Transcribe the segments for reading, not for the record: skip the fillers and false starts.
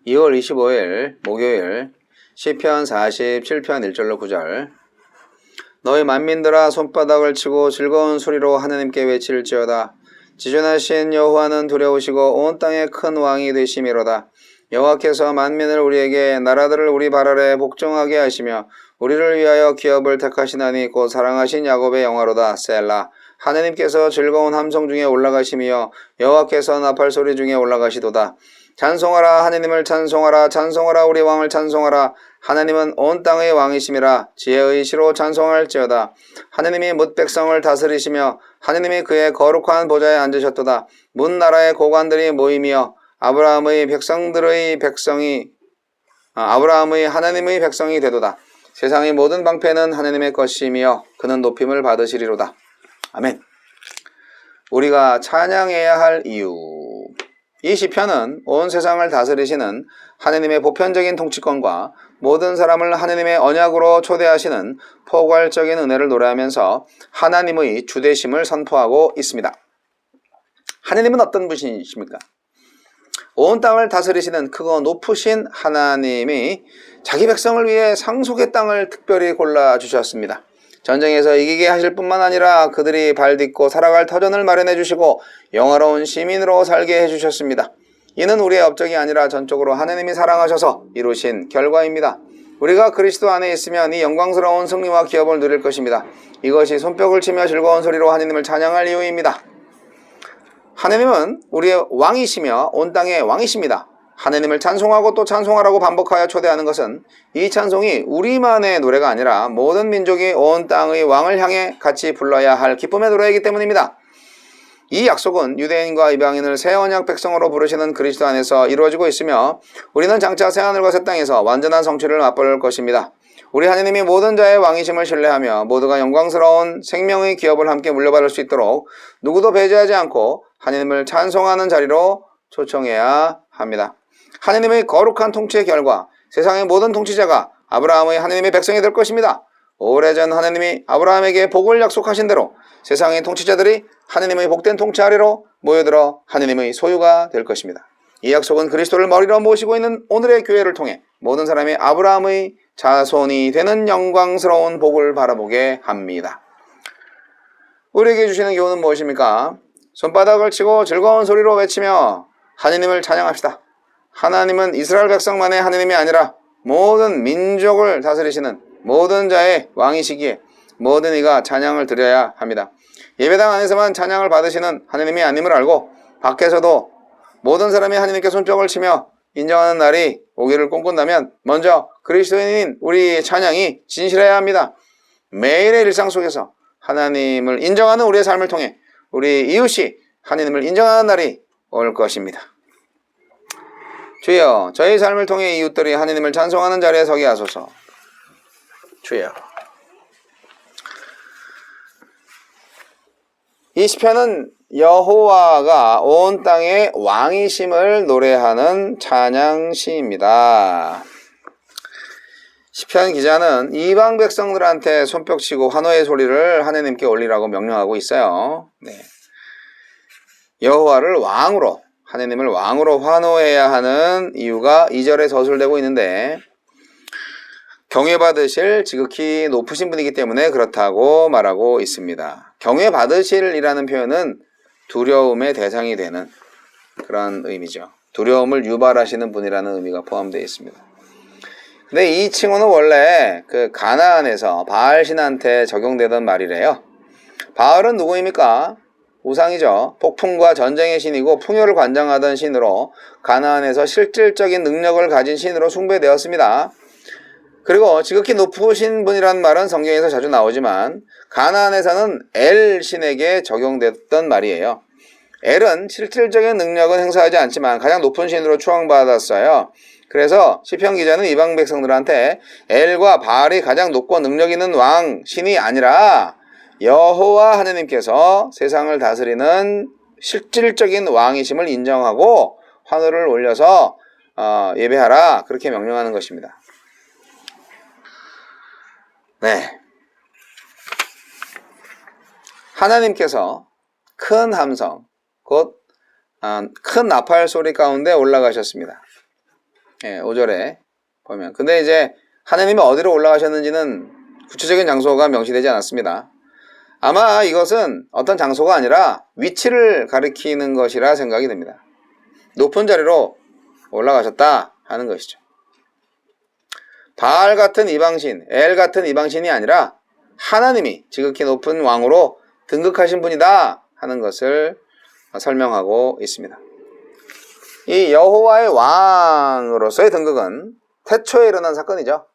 2월 25일 목요일 시편 47편 1절로 9절. 너희 만민들아 손바닥을 치고 즐거운 소리로 하느님께 외칠지어다. 지존하신 여호와는 두려우시고 온 땅의 큰 왕이 되심이로다. 여호와께서 만민을 우리에게 나라들을 우리 발 아래 복종하게 하시며 우리를 위하여 기업을 택하시나니 곧 사랑하신 야곱의 영화로다. 셀라. 하느님께서 즐거운 함성 중에 올라가시며 여호와께서 나팔 소리 중에 올라가시도다. 찬송하라. 하느님을 찬송하라. 찬송하라. 우리 왕을 찬송하라. 하나님은 온 땅의 왕이심이라. 지혜의 시로 찬송할지어다. 하느님이 뭇 백성을 다스리시며 하느님이 그의 거룩한 보좌에 앉으셨도다. 문 나라의 고관들이 모이며 아브라함의 하나님의 백성이 되도다. 세상의 모든 방패는 하느님의 것이며 그는 높임을 받으시리로다. 아멘. 우리가 찬양해야 할 이유. 이 시편은 온 세상을 다스리시는 하느님의 보편적인 통치권과 모든 사람을 하느님의 언약으로 초대하시는 포괄적인 은혜를 노래하면서 하나님의 주되심을 선포하고 있습니다. 하느님은 어떤 분이십니까? 온 땅을 다스리시는 크고 높으신 하나님이 자기 백성을 위해 상속의 땅을 특별히 골라주셨습니다. 전쟁에서 이기게 하실 뿐만 아니라 그들이 발 딛고 살아갈 터전을 마련해 주시고 영화로운 시민으로 살게 해주셨습니다. 이는 우리의 업적이 아니라 전적으로 하나님이 사랑하셔서 이루신 결과입니다. 우리가 그리스도 안에 있으면 이 영광스러운 승리와 기업을 누릴 것입니다. 이것이 손뼉을 치며 즐거운 소리로 하나님을 찬양할 이유입니다. 하나님은 우리의 왕이시며 온 땅의 왕이십니다. 하나님을 찬송하고 또 찬송하라고 반복하여 초대하는 것은 이 찬송이 우리만의 노래가 아니라 모든 민족이 온 땅의 왕을 향해 같이 불러야 할 기쁨의 노래이기 때문입니다. 이 약속은 유대인과 이방인을 새 언약 백성으로 부르시는 그리스도 안에서 이루어지고 있으며 우리는 장차 새하늘과 새 땅에서 완전한 성취를 맛볼 것입니다. 우리 하나님이 모든 자의 왕이심을 신뢰하며 모두가 영광스러운 생명의 기업을 함께 물려받을 수 있도록 누구도 배제하지 않고 하나님을 찬송하는 자리로 초청해야 합니다. 하나님의 거룩한 통치의 결과 세상의 모든 통치자가 아브라함의 하나님의 백성이 될 것입니다. 오래전 하나님이 아브라함에게 복을 약속하신 대로 세상의 통치자들이 하나님의 복된 통치 아래로 모여들어 하나님의 소유가 될 것입니다. 이 약속은 그리스도를 머리로 모시고 있는 오늘의 교회를 통해 모든 사람이 아브라함의 자손이 되는 영광스러운 복을 바라보게 합니다. 우리에게 주시는 교훈은 무엇입니까? 손바닥을 치고 즐거운 소리로 외치며 하나님을 찬양합시다. 하나님은 이스라엘 백성만의 하나님이 아니라 모든 민족을 다스리시는 모든 자의 왕이시기에 모든 이가 찬양을 드려야 합니다. 예배당 안에서만 찬양을 받으시는 하나님이 아님을 알고 밖에서도 모든 사람이 하나님께 손뼉을 치며 인정하는 날이 오기를 꿈꾼다면 먼저 그리스도인인 우리의 찬양이 진실해야 합니다. 매일의 일상 속에서 하나님을 인정하는 우리의 삶을 통해 우리 이웃이 하나님을 인정하는 날이 올 것입니다. 주여, 저희 삶을 통해 이웃들이 하나님을 찬송하는 자리에 서게 하소서. 주여. 이 시편은 여호와가 온 땅의 왕이심을 노래하는 찬양시입니다. 시편 기자는 이방 백성들한테 손뼉치고 환호의 소리를 하나님께 올리라고 명령하고 있어요. 여호와를 왕으로, 하나님을 왕으로 환호해야 하는 이유가 2절에 서술되고 있는데 경외받으실 지극히 높으신 분이기 때문에 그렇다고 말하고 있습니다. 경외받으실이라는 표현은 두려움의 대상이 되는 그런 의미죠. 두려움을 유발하시는 분이라는 의미가 포함되어 있습니다. 근데 이 칭호는 원래 그 가나안에서 바알 신한테 적용되던 말이래요. 바알은 누구입니까? 우상이죠. 폭풍과 전쟁의 신이고 풍요를 관장하던 신으로 가나안에서 실질적인 능력을 가진 신으로 숭배되었습니다. 그리고 지극히 높으신 분이라는 말은 성경에서 자주 나오지만 가나안에서는 엘 신에게 적용됐던 말이에요. 엘은 실질적인 능력은 행사하지 않지만 가장 높은 신으로 추앙받았어요. 그래서 시편 기자는 이방 백성들한테 엘과 바알이 가장 높고 능력 있는 왕, 신이 아니라 여호와 하나님께서 세상을 다스리는 실질적인 왕이심을 인정하고 환호를 올려서 예배하라, 그렇게 명령하는 것입니다. 하나님께서 큰 함성, 곧 큰 나팔 소리 가운데 올라가셨습니다. 예, 5절에 보면. 근데 이제 하나님이 어디로 올라가셨는지는 구체적인 장소가 명시되지 않았습니다. 아마 이것은 어떤 장소가 아니라 위치를 가리키는 것이라 생각이 됩니다. 높은 자리로 올라가셨다 하는 것이죠. 바알 같은 이방신, 엘 같은 이방신이 아니라 하나님이 지극히 높은 왕으로 등극하신 분이다 하는 것을 설명하고 있습니다. 이 여호와의 왕으로서의 등극은 태초에 일어난 사건이죠.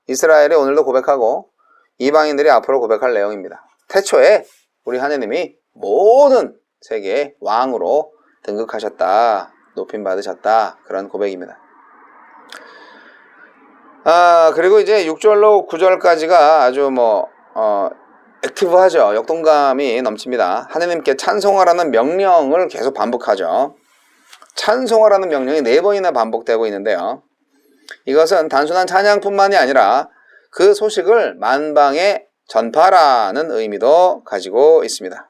이스라엘이 오늘도 고백하고 이방인들이 앞으로 고백할 내용입니다. 태초에 우리 하나님이 모든 세계의 왕으로 등극하셨다, 높임 받으셨다, 그런 고백입니다. 그리고 이제 6절로 9절까지가 아주 액티브하죠. 역동감이 넘칩니다. 하나님께 찬송하라는 명령을 계속 반복하죠. 찬송하라는 명령이 4번이나 반복되고 있는데요. 이것은 단순한 찬양뿐만이 아니라 그 소식을 만방에 전파라는 의미도 가지고 있습니다.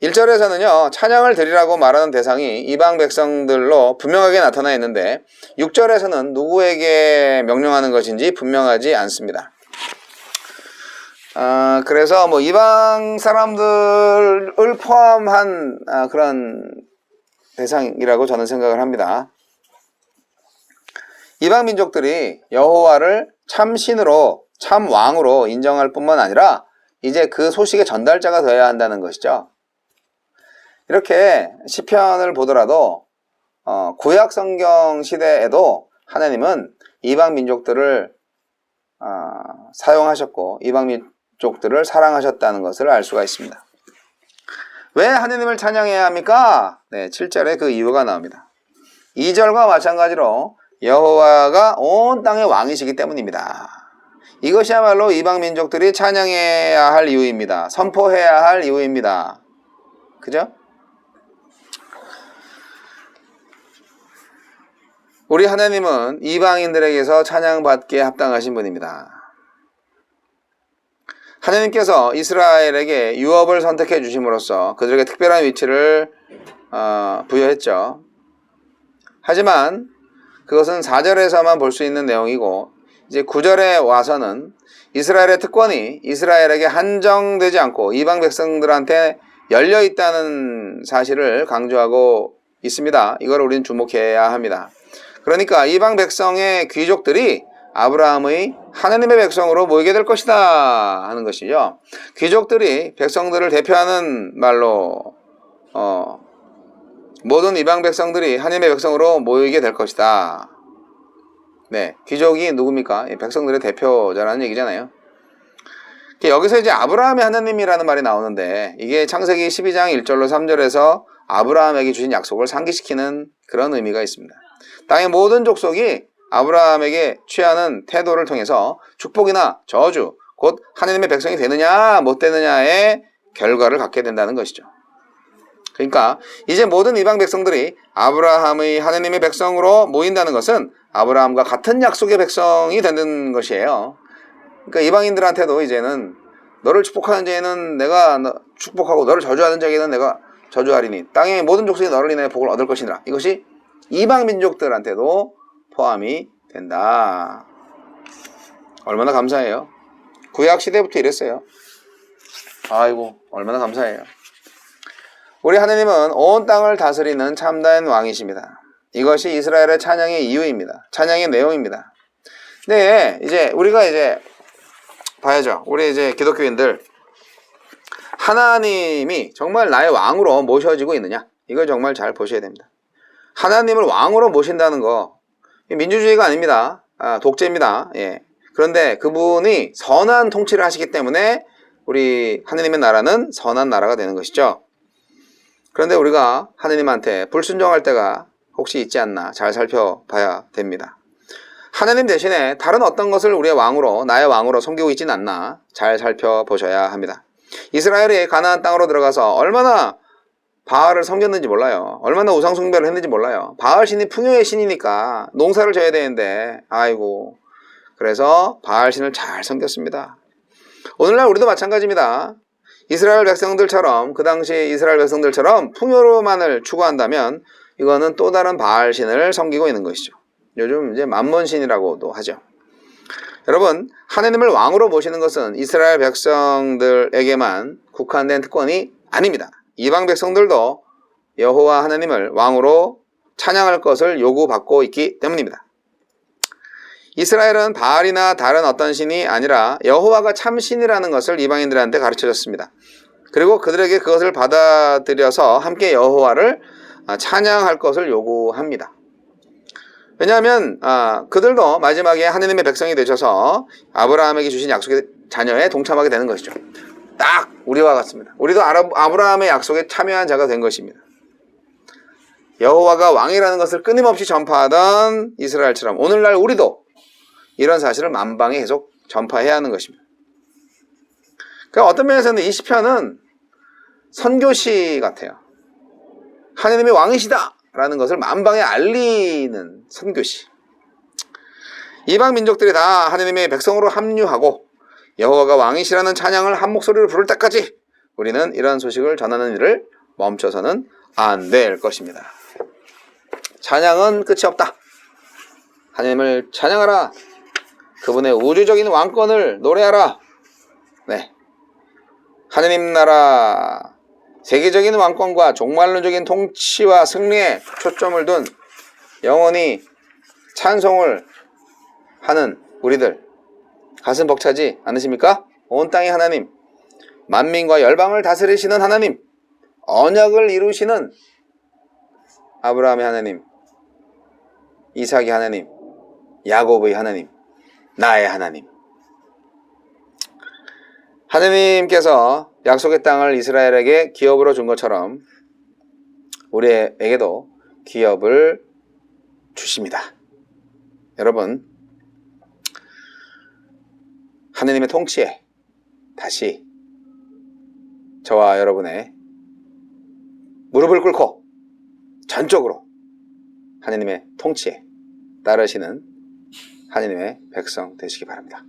1절에서는요, 찬양을 드리라고 말하는 대상이 이방 백성들로 분명하게 나타나 있는데 6절에서는 누구에게 명령하는 것인지 분명하지 않습니다. 그래서 이방 사람들을 포함한 그런 대상이라고 저는 생각을 합니다. 이방 민족들이 여호와를 참 신으로, 참 왕으로 인정할 뿐만 아니라 이제 그 소식의 전달자가 되어야 한다는 것이죠. 이렇게 시편을 보더라도 구약 성경 시대에도 하나님은 이방 민족들을 사용하셨고 이방 민족들을 사랑하셨다는 것을 알 수가 있습니다. 왜 하나님을 찬양해야 합니까? 네, 7절에 그 이유가 나옵니다. 2절과 마찬가지로 여호와가 온 땅의 왕이시기 때문입니다. 이것이야말로 이방 민족들이 찬양해야 할 이유입니다. 선포해야 할 이유입니다. 그죠? 우리 하나님은 이방인들에게서 찬양받기에 합당하신 분입니다. 하나님께서 이스라엘에게 유업을 선택해 주심으로써 그들에게 특별한 위치를 부여했죠. 하지만 그것은 4절에서만 볼 수 있는 내용이고 이제 9절에 와서는 이스라엘의 특권이 이스라엘에게 한정되지 않고 이방 백성들한테 열려 있다는 사실을 강조하고 있습니다. 이걸 우리는 주목해야 합니다. 그러니까 이방 백성의 귀족들이 아브라함의 하나님의 백성으로 모이게 될 것이다 하는 것이죠. 귀족들이 백성들을 대표하는 말로 모든 이방 백성들이 하나님의 백성으로 모이게 될 것이다. 네, 귀족이 누굽니까? 백성들의 대표자라는 얘기잖아요. 여기서 이제 아브라함의 하나님이라는 말이 나오는데 이게 창세기 12장 1절로 3절에서 아브라함에게 주신 약속을 상기시키는 그런 의미가 있습니다. 땅의 모든 족속이 아브라함에게 취하는 태도를 통해서 축복이나 저주, 곧 하나님의 백성이 되느냐 못 되느냐의 결과를 갖게 된다는 것이죠. 그러니까 이제 모든 이방 백성들이 아브라함의 하나님의 백성으로 모인다는 것은 아브라함과 같은 약속의 백성이 되는 것이에요. 그러니까 이방인들한테도 이제는 너를 축복하는 자에는 내가 축복하고 너를 저주하는 자에게는 내가 저주하리니 땅의 모든 족속이 너를 인해 복을 얻을 것이니라. 이것이 이방 민족들한테도 포함이 된다. 얼마나 감사해요. 구약 시대부터 이랬어요. 아이고 얼마나 감사해요. 우리 하나님은 온 땅을 다스리는 참된 왕이십니다. 이것이 이스라엘의 찬양의 이유입니다. 찬양의 내용입니다. 네, 이제 우리가 봐야죠. 우리 이제 기독교인들 하나님이 정말 나의 왕으로 모셔지고 있느냐? 이걸 정말 잘 보셔야 됩니다. 하나님을 왕으로 모신다는 거 민주주의가 아닙니다. 독재입니다. 예. 그런데 그분이 선한 통치를 하시기 때문에 우리 하나님의 나라는 선한 나라가 되는 것이죠. 그런데 우리가 하나님한테 불순종할 때가 혹시 있지 않나 잘 살펴봐야 됩니다. 하나님 대신에 다른 어떤 것을 우리의 왕으로, 나의 왕으로 섬기고 있지는 않나 잘 살펴보셔야 합니다. 이스라엘이 가나안 땅으로 들어가서 얼마나 바알을 섬겼는지 몰라요. 얼마나 우상 숭배를 했는지 몰라요. 바알 신이 풍요의 신이니까 농사를 져야 되는데 아이고, 그래서 바알 신을 잘 섬겼습니다. 오늘날 우리도 마찬가지입니다. 이스라엘 백성들처럼, 그 당시 이스라엘 백성들처럼 풍요로만을 추구한다면 이거는 또 다른 바알 신을 섬기고 있는 것이죠. 요즘 이제 만몬신이라고도 하죠. 여러분, 하느님을 왕으로 모시는 것은 이스라엘 백성들에게만 국한된 특권이 아닙니다. 이방 백성들도 여호와 하나님을 왕으로 찬양할 것을 요구받고 있기 때문입니다. 이스라엘은 바알이나 다른 어떤 신이 아니라 여호와가 참 신이라는 것을 이방인들한테 가르쳐줬습니다. 그리고 그들에게 그것을 받아들여서 함께 여호와를 찬양할 것을 요구합니다. 왜냐하면 그들도 마지막에 하느님의 백성이 되셔서 아브라함에게 주신 약속의 자녀에 동참하게 되는 것이죠. 딱 우리와 같습니다. 우리도 아브라함의 약속에 참여한 자가 된 것입니다. 여호와가 왕이라는 것을 끊임없이 전파하던 이스라엘처럼 오늘날 우리도 이런 사실을 만방에 계속 전파해야 하는 것입니다. 그러니까 어떤 면에서는 이 시편은 선교시 같아요. 하느님이 왕이시다 라는 것을 만방에 알리는 선교시. 이방 민족들이 다 하느님의 백성으로 합류하고 여호와가 왕이시라는 찬양을 한 목소리로 부를 때까지 우리는 이런 소식을 전하는 일을 멈춰서는 안 될 것입니다. 찬양은 끝이 없다. 하느님을 찬양하라. 그분의 우주적인 왕권을 노래하라. 네, 하느님 나라 세계적인 왕권과 종말론적인 통치와 승리에 초점을 둔 영원히 찬송을 하는 우리들 가슴 벅차지 않으십니까? 온 땅의 하나님, 만민과 열방을 다스리시는 하나님, 언약을 이루시는 아브라함의 하나님, 이삭의 하나님, 야곱의 하나님, 나의 하나님. 하느님께서 약속의 땅을 이스라엘에게 기업으로 준 것처럼 우리에게도 기업을 주십니다. 여러분, 하느님의 통치에 다시 저와 여러분의 무릎을 꿇고 전적으로 하느님의 통치에 따르시는 하느님의 백성 되시기 바랍니다.